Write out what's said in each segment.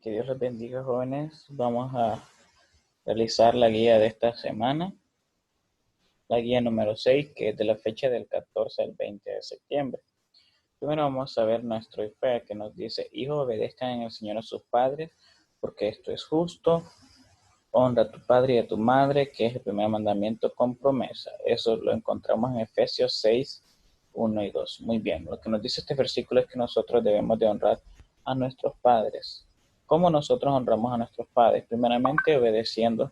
Que Dios los bendiga, jóvenes. Vamos a realizar la guía de esta semana, la guía número 6, que es de la fecha del 14 al 20 de septiembre. Primero vamos a ver nuestro IFE, que nos dice: hijos, obedezcan en el Señor a sus padres, porque esto es justo. Honra a tu padre y a tu madre, que es el primer mandamiento con promesa. Eso lo encontramos en Efesios 6, 1 y 2. Muy bien, lo que nos dice este versículo es que nosotros debemos de honrar a nuestros padres. ¿Cómo nosotros honramos a nuestros padres? Primeramente, obedeciendo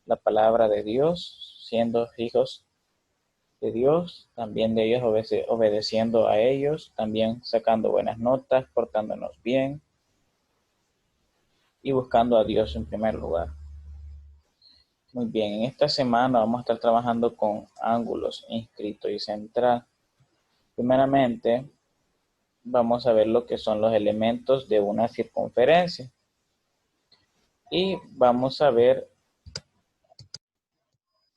la palabra de Dios, siendo hijos de Dios, también de ellos obedeciendo a ellos, también sacando buenas notas, portándonos bien y buscando a Dios en primer lugar. Muy bien, en esta semana vamos a estar trabajando con ángulos, inscrito y central. Primeramente, vamos a ver lo que son los elementos de una circunferencia. Y vamos a ver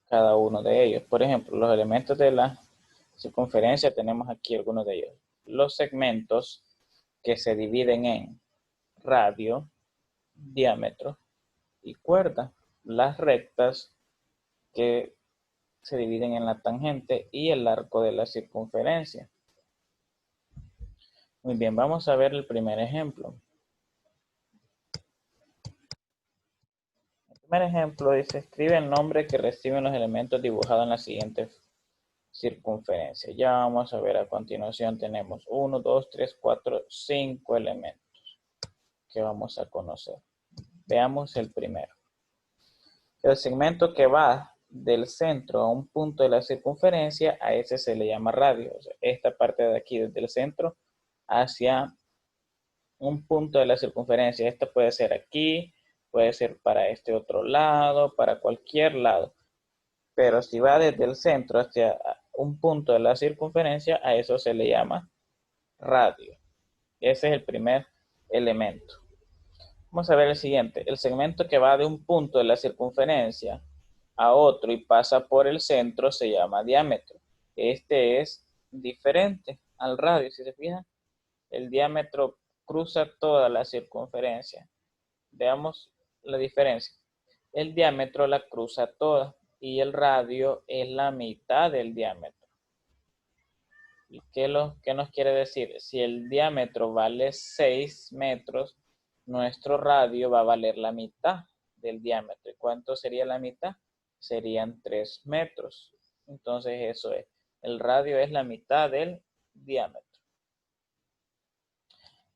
cada uno de ellos. Por ejemplo, los elementos de la circunferencia, tenemos aquí algunos de ellos. Los segmentos que se dividen en radio, diámetro y cuerda. Las rectas que se dividen en la tangente y el arco de la circunferencia. Muy bien, vamos a ver el primer ejemplo. El primer ejemplo dice: escribe el nombre que reciben los elementos dibujados en la siguiente circunferencia. Ya vamos a ver a continuación. Tenemos 1, 2, 3, 4, 5 elementos que vamos a conocer. Veamos el primero. El segmento que va del centro a un punto de la circunferencia, a ese se le llama radio. O sea, esta parte de aquí, desde el centro hacia un punto de la circunferencia. Esta puede ser aquí, puede ser para este otro lado, para cualquier lado. Pero si va desde el centro hacia un punto de la circunferencia, a eso se le llama radio. Ese es el primer elemento. Vamos a ver el siguiente. El segmento que va de un punto de la circunferencia a otro y pasa por el centro se llama diámetro. Este es diferente al radio. Si se fijan, el diámetro cruza toda la circunferencia. Veamos la diferencia. El diámetro la cruza toda y el radio es la mitad del diámetro. ¿Y qué nos quiere decir? Si el diámetro vale 6 metros, nuestro radio va a valer la mitad del diámetro. ¿Y cuánto sería la mitad? Serían 3 metros. Entonces eso es. El radio es la mitad del diámetro.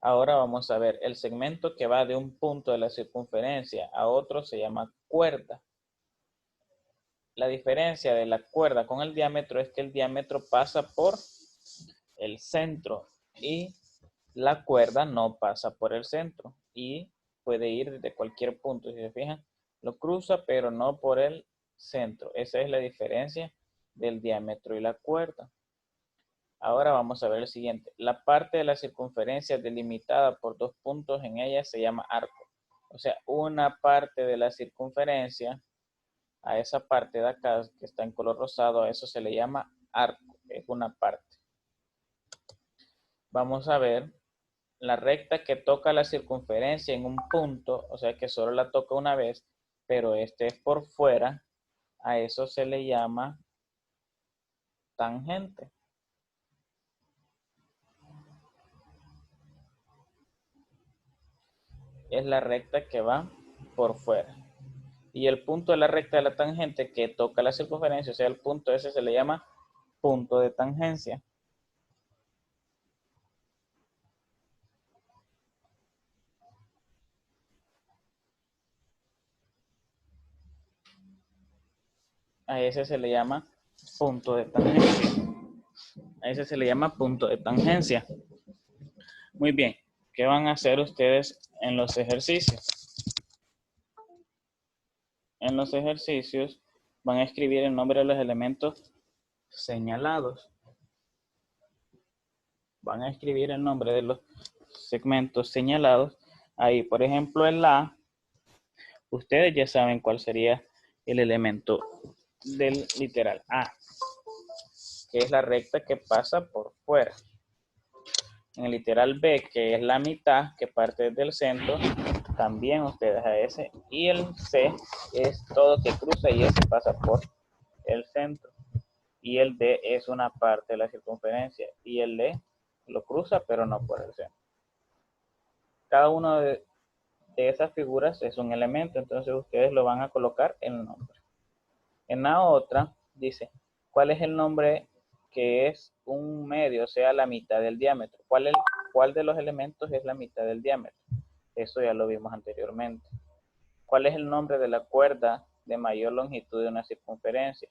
Ahora vamos a ver el segmento que va de un punto de la circunferencia a otro se llama cuerda. La diferencia de la cuerda con el diámetro es que el diámetro pasa por el centro y la cuerda no pasa por el centro y puede ir desde cualquier punto. Si se fijan, lo cruza pero no por el centro. Esa es la diferencia del diámetro y la cuerda. Ahora vamos a ver el siguiente. La parte de la circunferencia delimitada por dos puntos en ella se llama arco. O sea, una parte de la circunferencia, a esa parte de acá que está en color rosado, a eso se le llama arco. Es una parte. Vamos a ver la recta que toca la circunferencia en un punto, o sea que solo la toca una vez, pero este es por fuera. A eso se le llama tangente. Es la recta que va por fuera. Y el punto de la recta de la tangente que toca la circunferencia, o sea, el punto ese se le llama punto de tangencia. A ese se le llama punto de tangencia. A ese se le llama punto de tangencia. Muy bien, ¿qué van a hacer ustedes en los ejercicios? En los ejercicios van a escribir el nombre de los elementos señalados. Van a escribir el nombre de los segmentos señalados. Ahí, por ejemplo, en la, ustedes ya saben cuál sería el elemento del literal A, que es la recta que pasa por fuera. En el literal B, que es la mitad que parte desde el centro, también ustedes a S. Y el C es todo que cruza y S pasa por el centro. Y el D es una parte de la circunferencia. Y el E lo cruza, pero no por el centro. Cada uno de esas figuras es un elemento, entonces ustedes lo van a colocar en el nombre. En la otra dice, ¿cuál es el nombre que es un medio, o sea, la mitad del diámetro? ¿Cuál de los elementos es la mitad del diámetro? Eso ya lo vimos anteriormente. ¿Cuál es el nombre de la cuerda de mayor longitud de una circunferencia?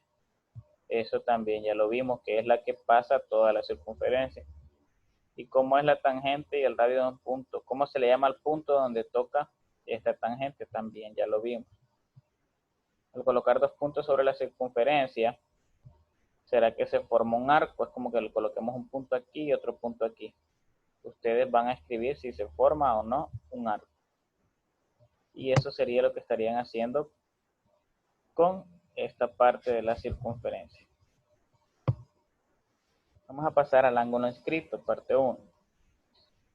Eso también ya lo vimos, que es la que pasa toda la circunferencia. ¿Y cómo es la tangente y el radio de un punto? ¿Cómo se le llama al punto donde toca esta tangente? También ya lo vimos. Al colocar dos puntos sobre la circunferencia, ¿será que se forma un arco? Es como que le coloquemos un punto aquí y otro punto aquí. Ustedes van a escribir si se forma o no un arco. Y eso sería lo que estarían haciendo con esta parte de la circunferencia. Vamos a pasar al ángulo inscrito, parte 1.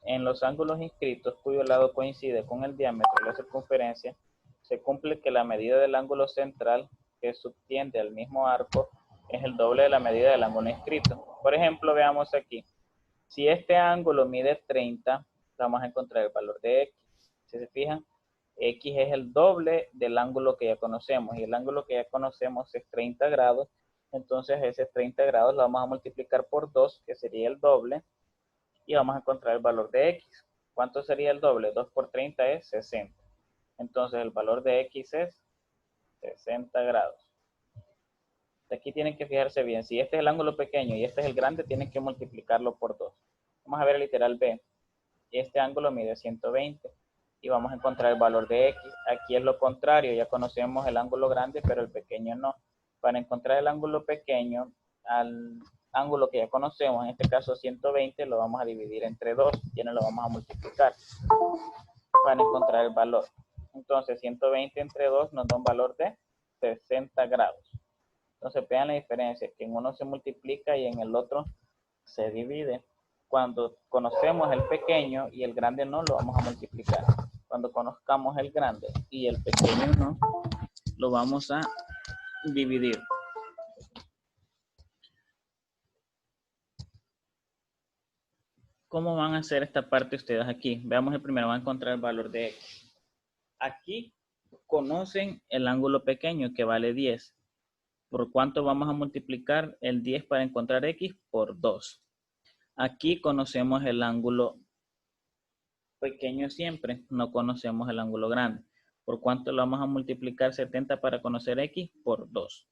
En los ángulos inscritos, cuyo lado coincide con el diámetro de la circunferencia, se cumple que la medida del ángulo central que subtiende al mismo arco es el doble de la medida del ángulo inscrito. Por ejemplo, veamos aquí. Si este ángulo mide 30, vamos a encontrar el valor de X. Si se fijan, X es el doble del ángulo que ya conocemos. Y el ángulo que ya conocemos es 30 grados. Entonces ese 30 grados lo vamos a multiplicar por 2, que sería el doble. Y vamos a encontrar el valor de X. ¿Cuánto sería el doble? 2 por 30 es 60. Entonces el valor de X es 60 grados. Aquí tienen que fijarse bien. Si este es el ángulo pequeño y este es el grande, tienen que multiplicarlo por 2. Vamos a ver el literal B. Este ángulo mide 120 y vamos a encontrar el valor de X. Aquí es lo contrario. Ya conocemos el ángulo grande, pero el pequeño no. Para encontrar el ángulo pequeño, al ángulo que ya conocemos, en este caso 120, lo vamos a dividir entre 2. Ya no lo vamos a multiplicar para encontrar el valor. Entonces 120 entre 2 nos da un valor de 60 grados. Entonces vean la diferencia, que en uno se multiplica y en el otro se divide. Cuando conocemos el pequeño y el grande no, lo vamos a multiplicar. Cuando conozcamos el grande y el pequeño no, lo vamos a dividir. ¿Cómo van a hacer esta parte ustedes aquí? Veamos el primero, van a encontrar el valor de X. Aquí conocen el ángulo pequeño que vale 10. ¿Por cuánto vamos a multiplicar el 10 para encontrar X? Por 2. Aquí conocemos el ángulo pequeño siempre, no conocemos el ángulo grande. ¿Por cuánto lo vamos a multiplicar 70 para conocer X? Por 2.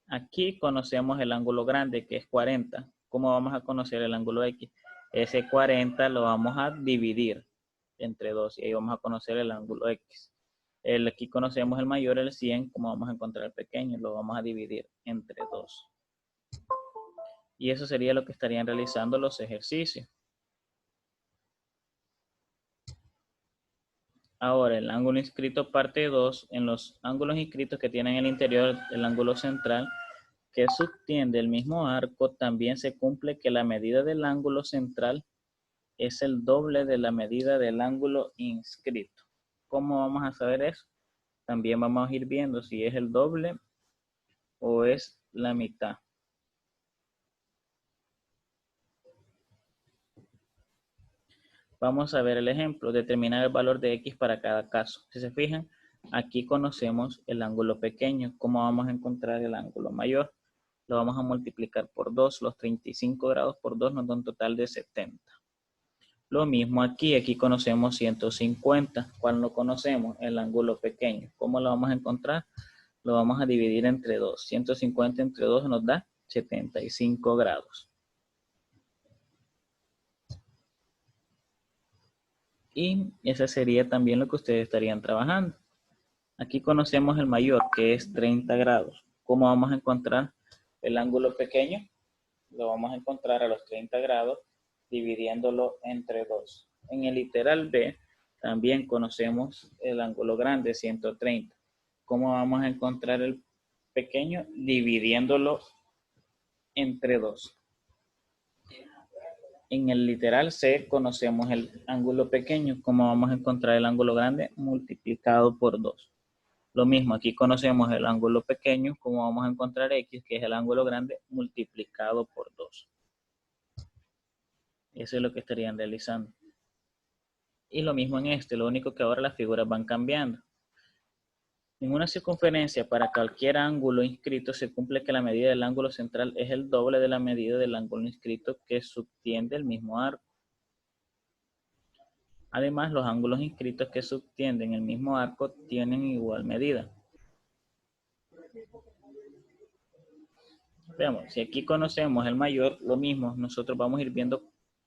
Aquí conocemos el ángulo grande, que es 40. ¿Cómo vamos a conocer el ángulo X? Ese 40 lo vamos a dividir entre 2 y ahí vamos a conocer el ángulo X. Aquí conocemos el mayor, el 100. ¿Cómo vamos a encontrar el pequeño? Lo vamos a dividir entre 2. Y eso sería lo que estarían realizando los ejercicios. Ahora, el ángulo inscrito parte 2, en los ángulos inscritos que tienen el interior del ángulo central, que subtiende el mismo arco, también se cumple que la medida del ángulo central es el doble de la medida del ángulo inscrito. ¿Cómo vamos a saber eso? También vamos a ir viendo si es el doble o es la mitad. Vamos a ver el ejemplo, determinar el valor de X para cada caso. Si se fijan, aquí conocemos el ángulo pequeño. ¿Cómo vamos a encontrar el ángulo mayor? Lo vamos a multiplicar por 2. Los 35 grados por 2 nos da un total de 70. Lo mismo aquí conocemos 150. ¿Cuál no conocemos? El ángulo pequeño. ¿Cómo lo vamos a encontrar? Lo vamos a dividir entre 2. 150 entre 2 nos da 75 grados. Y ese sería también lo que ustedes estarían trabajando. Aquí conocemos el mayor, que es 30 grados. ¿Cómo vamos a encontrar el ángulo pequeño? Lo vamos a encontrar a los 30 grados dividiéndolo entre 2. En el literal B también conocemos el ángulo grande, 130. ¿Cómo vamos a encontrar el pequeño? Dividiéndolo entre 2. En el literal C conocemos el ángulo pequeño. ¿Cómo vamos a encontrar el ángulo grande? Multiplicado por 2. Lo mismo, aquí conocemos el ángulo pequeño. ¿Cómo vamos a encontrar X, que es el ángulo grande, multiplicado por 2? Eso es lo que estarían realizando. Y lo mismo en este, lo único que ahora las figuras van cambiando. En una circunferencia, para cualquier ángulo inscrito, se cumple que la medida del ángulo central es el doble de la medida del ángulo inscrito que subtiende el mismo arco. Además, los ángulos inscritos que subtienden el mismo arco tienen igual medida. Veamos, si aquí conocemos el mayor, lo mismo, nosotros vamos a ir viendo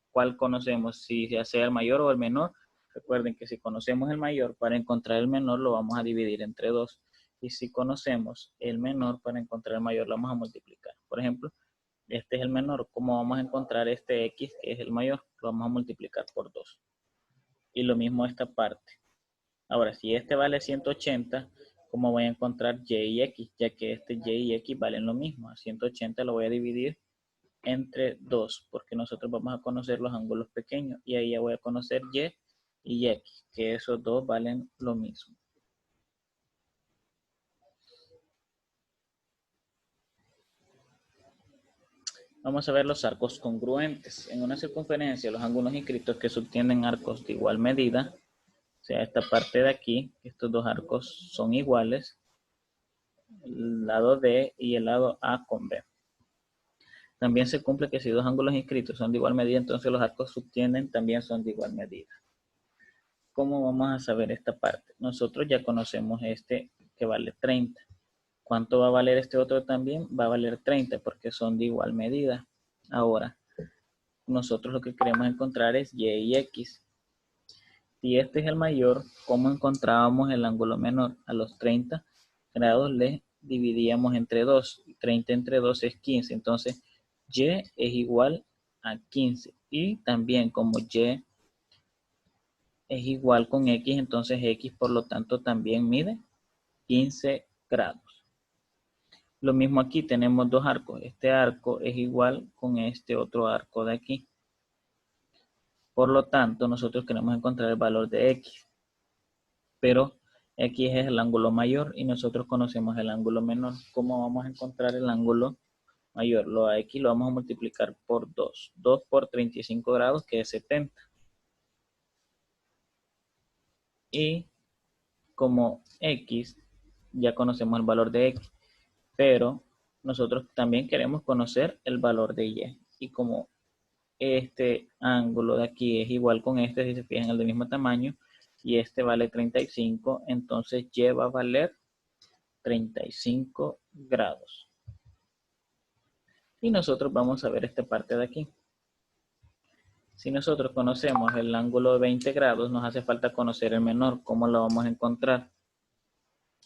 cuál conocemos, si ya sea el mayor o el menor. Recuerden que si conocemos el mayor, para encontrar el menor lo vamos a dividir entre 2. Y si conocemos el menor, para encontrar el mayor lo vamos a multiplicar. Por ejemplo, este es el menor. ¿Cómo vamos a encontrar este X, que es el mayor? Lo vamos a multiplicar por 2. Y lo mismo esta parte. Ahora, si este vale 180, ¿cómo voy a encontrar Y y X? Ya que este Y y X valen lo mismo. A 180 lo voy a dividir entre 2, porque nosotros vamos a conocer los ángulos pequeños. Y ahí ya voy a conocer y X, que esos dos valen lo mismo. Vamos a ver los arcos congruentes. En una circunferencia, los ángulos inscritos que subtienden arcos de igual medida, o sea, esta parte de aquí, estos dos arcos son iguales, el lado D y el lado A con B. También se cumple que si dos ángulos inscritos son de igual medida, entonces los arcos subtienden también son de igual medida. ¿Cómo vamos a saber esta parte? Nosotros ya conocemos este que vale 30. ¿Cuánto va a valer este otro también? Va a valer 30 porque son de igual medida. Ahora, nosotros lo que queremos encontrar es Y y X. Si este es el mayor, ¿cómo encontrábamos el ángulo menor? A los 30 grados le dividíamos entre 2. 30 entre 2 es 15. Entonces, Y es igual a 15. Y también como Y es igual con X, entonces X por lo tanto también mide 15 grados. Lo mismo aquí, tenemos dos arcos. Este arco es igual con este otro arco de aquí. Por lo tanto, nosotros queremos encontrar el valor de X. Pero X es el ángulo mayor y nosotros conocemos el ángulo menor. ¿Cómo vamos a encontrar el ángulo mayor? Lo a X lo vamos a multiplicar por 2. 2 por 35 grados, que es 70. Y como X, ya conocemos el valor de X. Pero nosotros también queremos conocer el valor de Y. Y como este ángulo de aquí es igual con este, si se fijan, el del mismo tamaño, y este vale 35, entonces Y va a valer 35 grados. Y nosotros vamos a ver esta parte de aquí. Si nosotros conocemos el ángulo de 20 grados, nos hace falta conocer el menor. ¿Cómo lo vamos a encontrar?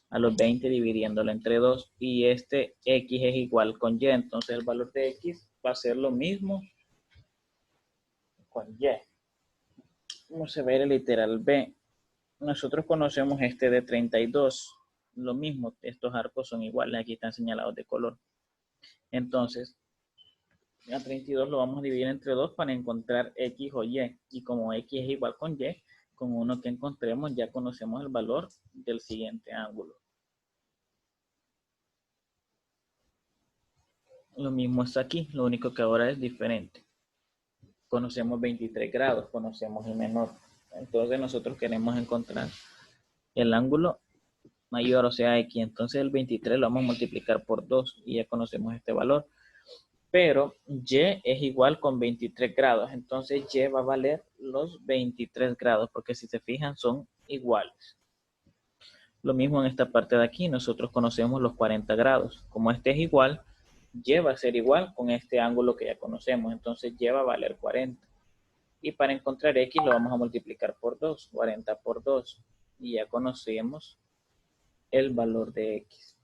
A los 20 dividiéndolo entre 2 y este X es igual con Y, entonces el valor de X va a ser lo mismo con Y. Vamos a ver el literal B. Nosotros conocemos este de 32, lo mismo, estos arcos son iguales, aquí están señalados de color. Entonces, a 32 lo vamos a dividir entre 2 para encontrar X o Y, y como X es igual con Y, con uno que encontremos ya conocemos el valor del siguiente ángulo. Lo mismo es aquí, lo único que ahora es diferente. Conocemos 23 grados, conocemos el menor. Entonces nosotros queremos encontrar el ángulo mayor, o sea, X. Entonces el 23 lo vamos a multiplicar por 2 y ya conocemos este valor. Pero Y es igual con 23 grados. Entonces Y va a valer los 23 grados porque si se fijan son iguales. Lo mismo en esta parte de aquí. Nosotros conocemos los 40 grados. Como este es igual, Y va a ser igual con este ángulo que ya conocemos. Entonces Y va a valer 40. Y para encontrar X lo vamos a multiplicar por 2. 40 por 2. Y ya conocemos el valor de X.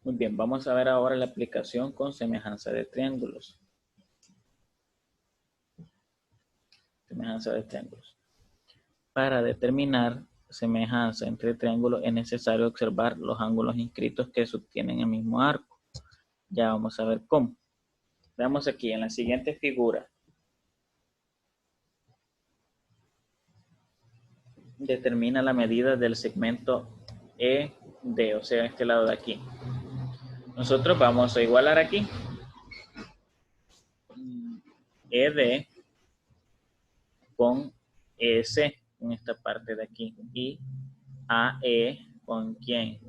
Muy bien, vamos a ver ahora la aplicación con semejanza de triángulos. Semejanza de triángulos. Para determinar semejanza entre triángulos es necesario observar los ángulos inscritos que subtienen el mismo arco. Ya vamos a ver cómo. Veamos aquí en la siguiente figura. Determina la medida del segmento ED, o sea, este lado de aquí. Nosotros vamos a igualar aquí ED con EC en esta parte de aquí y AE con quién,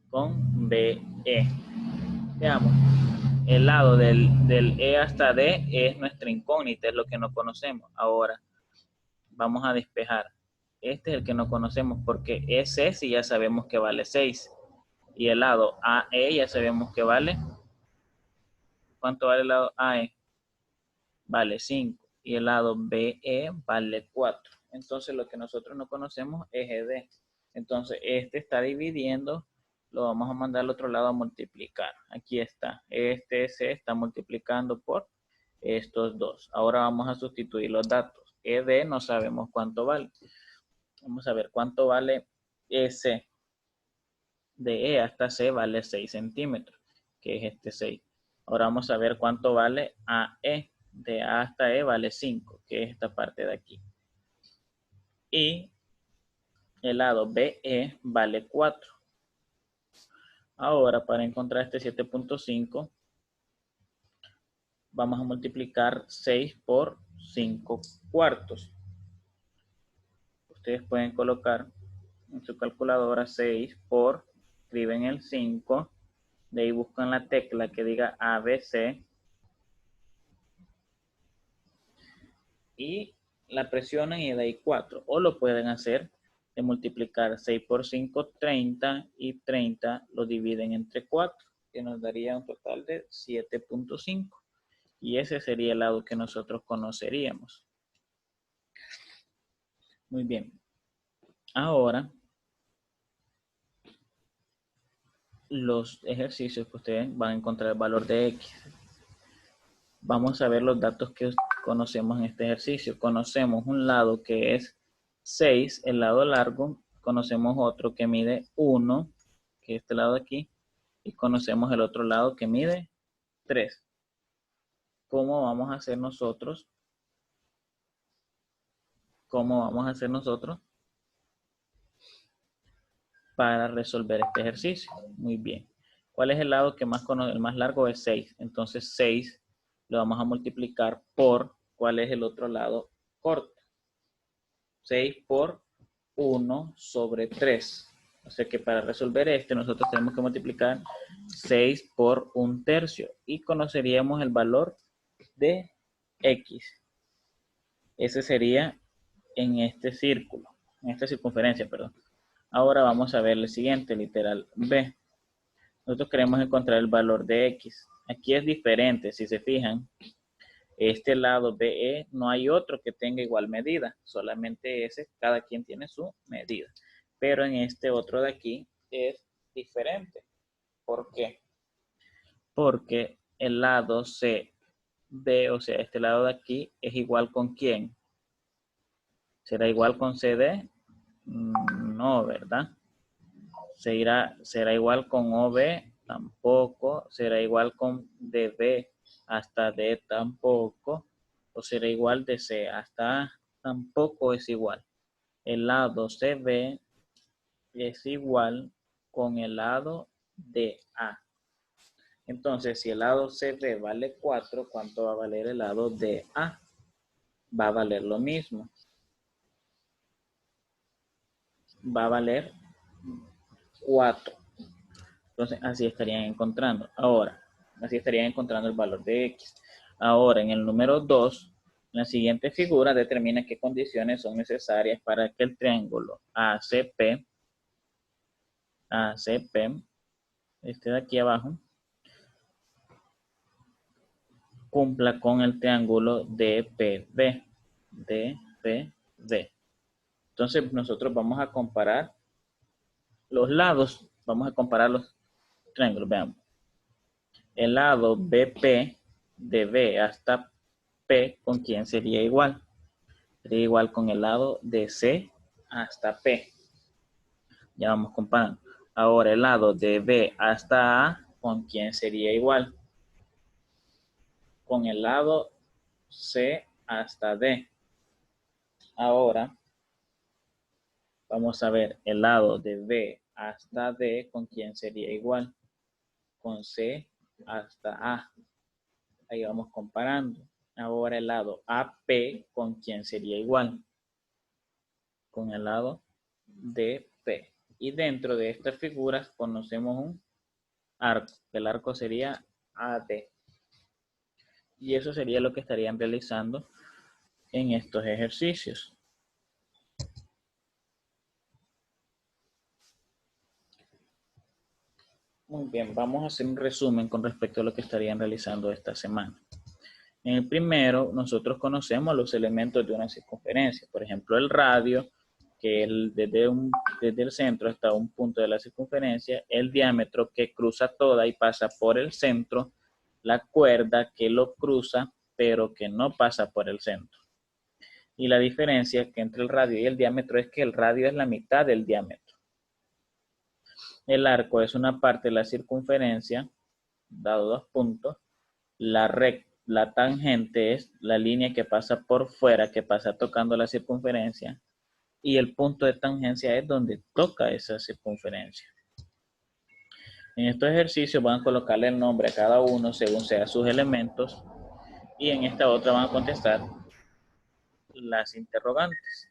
con BE. Veamos, el lado del E hasta D es nuestra incógnita, es lo que no conocemos. Ahora vamos a despejar. Este es el que no conocemos porque EC sí ya sabemos que vale 6 y el lado AE ya sabemos que vale. ¿Cuánto vale el lado AE? Vale 5 y el lado BE vale 4. Entonces lo que nosotros no conocemos es ED. Entonces este está dividiendo, lo vamos a mandar al otro lado a multiplicar. Aquí está, este se está multiplicando por estos dos. Ahora vamos a sustituir los datos. ED no sabemos cuánto vale. Vamos a ver cuánto vale EC. De E hasta C vale 6 centímetros, que es este 6. Ahora vamos a ver cuánto vale AE. De A hasta E vale 5, que es esta parte de aquí. Y el lado BE vale 4. Ahora, para encontrar este 7.5, vamos a multiplicar 6 por 5 cuartos. Ustedes pueden colocar en su calculadora 6 por, escriben el 5, de ahí buscan la tecla que diga ABC y la presionan y de ahí 4. O lo pueden hacer de multiplicar 6 por 5, 30 y 30 lo dividen entre 4, que nos daría un total de 7.5. Y ese sería el lado que nosotros conoceríamos. Muy bien. Ahora, los ejercicios que ustedes van a encontrar el valor de X. Vamos a ver los datos que conocemos en este ejercicio. Conocemos un lado que es 6, el lado largo. Conocemos otro que mide 1, que es este lado de aquí. Y conocemos el otro lado que mide 3. ¿Cómo vamos a hacer nosotros? ¿Cómo vamos a hacer nosotros para resolver este ejercicio? Muy bien. ¿Cuál es el lado que más conocemos? El más largo es 6. Entonces 6 lo vamos a multiplicar por, ¿cuál es el otro lado corto? 6 por 1 sobre 3. O sea que para resolver este nosotros tenemos que multiplicar 6 por 1/3 y conoceríamos el valor de X. Ese sería en este círculo, en esta circunferencia, perdón. Ahora vamos a ver el siguiente, literal B. Nosotros queremos encontrar el valor de X. Aquí es diferente, si se fijan. Este lado BE no hay otro que tenga igual medida, solamente ese, cada quien tiene su medida. Pero en este otro de aquí es diferente. ¿Por qué? Porque el lado CB, o sea, este lado de aquí, es igual con ¿quién? ¿Será igual con CD? No, ¿verdad? ¿Será igual con OB? Tampoco. ¿Será igual con DB hasta D? Tampoco. ¿O será igual de C hasta A? Tampoco es igual. El lado CB es igual con el lado DA. Entonces, si el lado CB vale 4, ¿cuánto va a valer el lado DA? Va a valer lo mismo. Va a valer 4. Entonces, así estarían encontrando. Ahora, así estarían encontrando el valor de X. Ahora, en el número 2, en la siguiente figura determina qué condiciones son necesarias para que el triángulo ACP, este de aquí abajo, cumpla con el triángulo DPB. Entonces, nosotros vamos a comparar los lados, vamos a comparar los triángulos, veamos. El lado BP de B hasta P, ¿con quién sería igual? Sería igual con el lado de C hasta P. Ya vamos comparando. Ahora el lado de B hasta A, ¿con quién sería igual? Con el lado C hasta D. Ahora vamos a ver el lado de B hasta D, ¿con quién sería igual? Con C hasta A. Ahí vamos comparando. Ahora el lado AP, ¿con quién sería igual? Con el lado DP. Y dentro de estas figuras conocemos un arco. El arco sería AD. Y eso sería lo que estarían realizando en estos ejercicios. Muy bien, vamos a hacer un resumen con respecto a lo que estarían realizando esta semana. En el primero, nosotros conocemos los elementos de una circunferencia. Por ejemplo, el radio, que desde el centro hasta un punto de la circunferencia, el diámetro que cruza toda y pasa por el centro, la cuerda que lo cruza, pero que no pasa por el centro. Y la diferencia que entre el radio y el diámetro es que el radio es la mitad del diámetro. El arco es una parte de la circunferencia, dado 2 puntos. La tangente es la línea que pasa por fuera, que pasa tocando la circunferencia. Y el punto de tangencia es donde toca esa circunferencia. En estos ejercicios van a colocarle el nombre a cada uno según sean sus elementos. Y en esta otra van a contestar las interrogantes.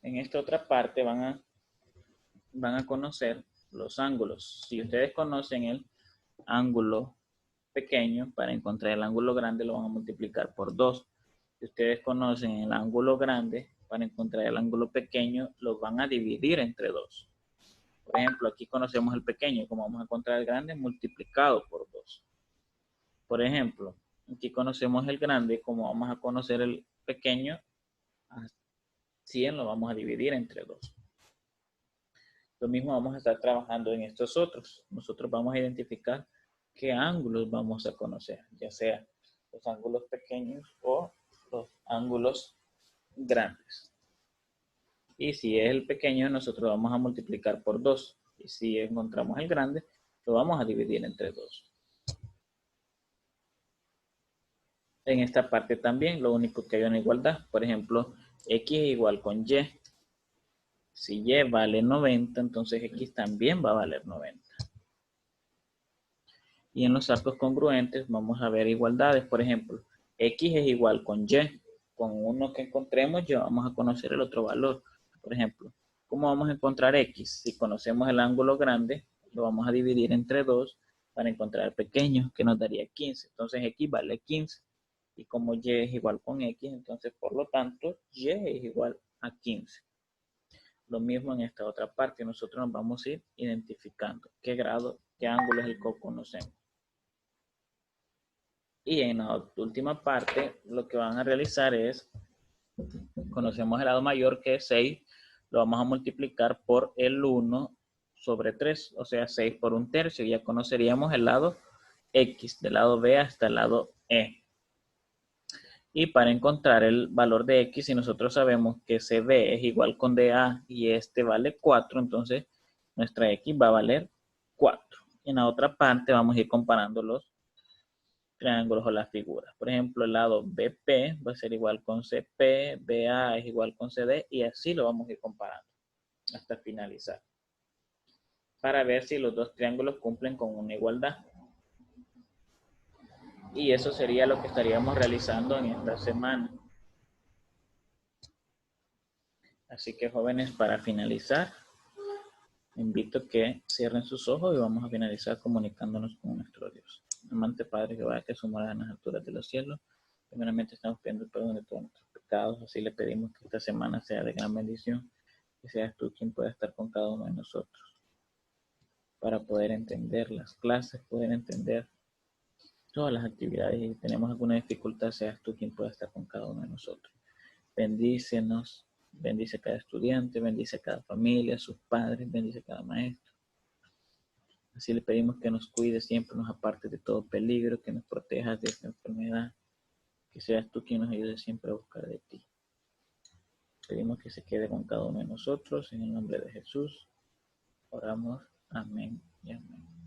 En esta otra parte van a conocer los ángulos. Si ustedes conocen el ángulo pequeño, para encontrar el ángulo grande lo van a multiplicar por 2. Si ustedes conocen el ángulo grande, para encontrar el ángulo pequeño lo van a dividir entre 2. Por ejemplo, aquí conocemos el pequeño, como vamos a encontrar el grande multiplicado por 2. Por ejemplo, aquí conocemos el grande, como vamos a conocer el pequeño, a 100 lo vamos a dividir entre 2. Lo mismo vamos a estar trabajando en estos otros. Nosotros vamos a identificar qué ángulos vamos a conocer, ya sea los ángulos pequeños o los ángulos grandes. Y si es el pequeño, nosotros vamos a multiplicar por 2. Y si encontramos el grande, lo vamos a dividir entre 2. En esta parte también, lo único que hay una igualdad. Por ejemplo, X es igual con Y. Si Y vale 90, entonces X también va a valer 90. Y en los arcos congruentes vamos a ver igualdades. Por ejemplo, X es igual con Y. Con uno que encontremos ya vamos a conocer el otro valor. Por ejemplo, ¿cómo vamos a encontrar X? Si conocemos el ángulo grande, lo vamos a dividir entre 2 para encontrar el pequeño, que nos daría 15. Entonces X vale 15. Y como Y es igual con X, entonces por lo tanto Y es igual a 15. Lo mismo en esta otra parte, nosotros nos vamos a ir identificando qué grado, qué ángulo es el que conocemos. Y en la última parte, lo que van a realizar es, conocemos el lado mayor que es 6, lo vamos a multiplicar por el 1 sobre 3, o sea 6 por 1/3, ya conoceríamos el lado X, del lado B hasta el lado E. Y para encontrar el valor de X, si nosotros sabemos que CB es igual con DA y este vale 4, entonces nuestra X va a valer 4. En la otra parte vamos a ir comparando los triángulos o las figuras. Por ejemplo, el lado BP va a ser igual con CP, BA es igual con CD y así lo vamos a ir comparando hasta finalizar. Para ver si los dos triángulos cumplen con una igualdad. Y eso sería lo que estaríamos realizando en esta semana. Así que jóvenes, para finalizar, invito a que cierren sus ojos y vamos a finalizar comunicándonos con nuestro Dios. Amante Padre Jehová, que su morada en las alturas de los cielos, primeramente estamos pidiendo el perdón de todos nuestros pecados, así le pedimos que esta semana sea de gran bendición, que seas tú quien pueda estar con cada uno de nosotros, para poder entender las clases, poder entender todas las actividades, y si tenemos alguna dificultad, seas tú quien pueda estar con cada uno de nosotros. Bendícenos, bendice a cada estudiante, bendice a cada familia, a sus padres, bendice a cada maestro. Así le pedimos que nos cuide siempre, nos aparte de todo peligro, que nos protejas de esta enfermedad, que seas tú quien nos ayude siempre a buscar de ti. Pedimos que se quede con cada uno de nosotros, en el nombre de Jesús. Oramos. Amén y amén.